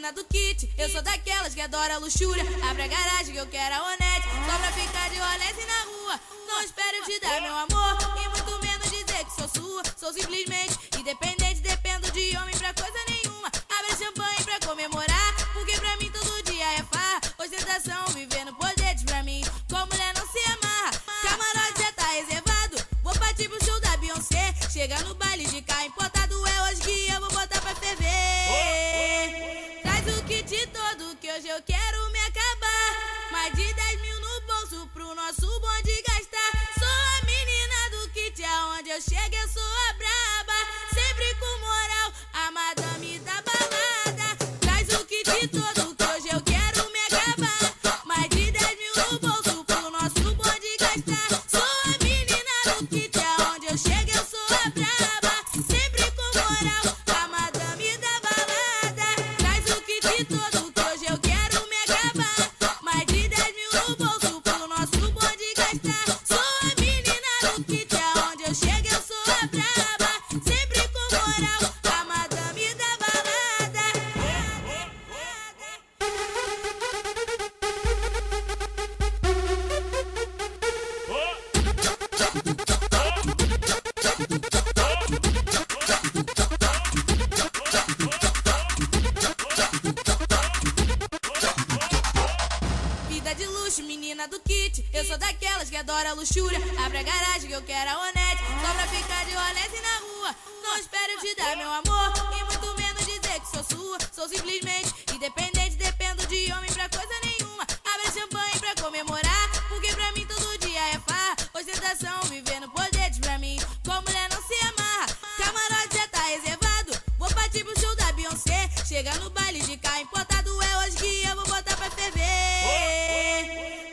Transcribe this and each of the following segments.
menina do kit, eu sou daquelas que adora luxúria. Abre a garagem que eu quero a Onete, só pra ficar de rolete na rua. Não espero eu te dar meu amor, e muito menos dizer que sou sua. Sou simplesmente independente, dependo de homem pra coisa nenhuma. Abre champanhe pra comemorar, porque pra mim todo dia é farra. Ostentação, vivendo poderes pra mim, com mulher não se amarra. Camarote já tá reservado, vou partir pro show da Beyoncé. Chega no baile de carro importado, é hoje que eu vou botar pra ferver. Traz o kit todo que hoje eu quero me acabar. Mais de 10 mil no bolso pro nosso bonde gastar. Sou a menina do kit, aonde eu chego eu sou a braba. Sempre com moral, a madame da balada. Traz o kit todo que hoje eu quero me acabar. Mais de 10 mil no bolso pro nosso bonde gastar. Sou a menina do kit, aonde eu chego eu sou a braba. Sempre com moral, a madame da balada. Traz o kit todo que hoje eu quero me acabar. Mais de 10 mil no bolso pro nosso bonde gastar. Sou a menina do kit, aonde eu chego eu sou a braba. Sempre com moral, a madame da balada. Vida de luxo, menina do kit, eu sou daquelas que adora luxúria. Abre a garagem que eu quero a Onete, só pra ficar de rolete na rua. Não espero eu te dar meu amor, e muito menos dizer que sou sua. Sou simplesmente independente, dependo de homem pra coisa nenhuma. Abre champanhe pra comemorar, porque pra mim todo dia é farra. Ostentação, vivendo poderes pra mim, com mulher não se amarra. Camarote já tá reservado, vou partir pro show da Beyoncé. Chega no baile de carro importado, é hoje que eu vou botar pra ferver.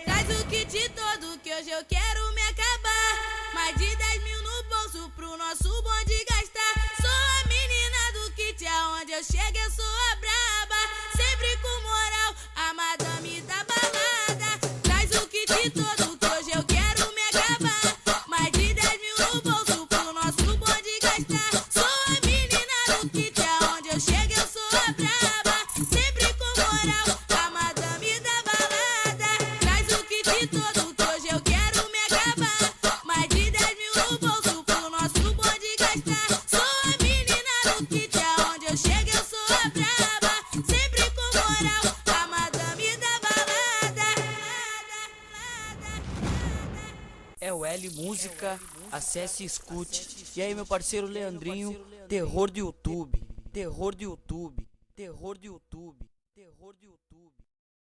Traz o kit todo que hoje eu quero me acabar. Mais de 10 mil no bolso pro nosso bonde gastar. Sou a menina do kit, aonde eu chego eu sou a braba. Sempre com moral, a madame da balada. Traz o kit todo que hoje eu quero me acabar. Mais de 10 mil no bolso pro nosso bonde gastar. Sou a menina do kit, aonde eu chego eu sou a braba. Sempre com moral, a madame da balada. Traz o kit todo que hoje eu quero me acabar. Mais de 10 mil no bolso pro nosso bonde gastar. Sou a menina do kit, aonde eu chego eu sou a braba. Sempre com moral, a madame da balada. É o L Música, acesse e escute. E aí, meu parceiro Leandrinho, terror do YouTube, terror do YouTube, terror do YouTube, terror do YouTube.